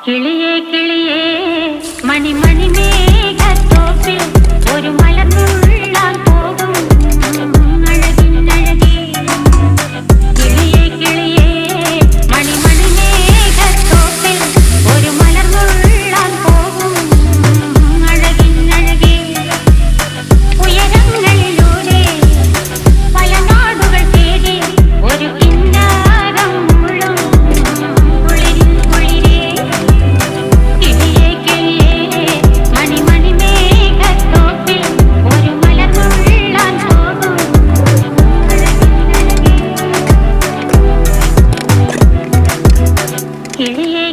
കിളിയേ കിളിയേ മണി മണി മേഘത്തോപ്പിൽ ഒരു മലർന്നുള്ളാൻ പോകും അഴകിനഴകി. കിളിയേ കിളിയേ മണി മണി മേഘത്തോപ്പിൽ ഒരു മലർന്നുള്ളാൻ പോകും അഴകിനഴകി. ഉയരങ്ങളിലൂടെ പല നാടുകൾ തേടി ഒരു കിന്നാരം മുഴും കുളിരിൻ കുളിരേ. കിളിയേ കിളിയേ മണി മണി മേഘത്തോപ്പിൽ ഒരു മലർന്നുള്ളാൻ പോകും അഴകിനഴകി. കിളിയേ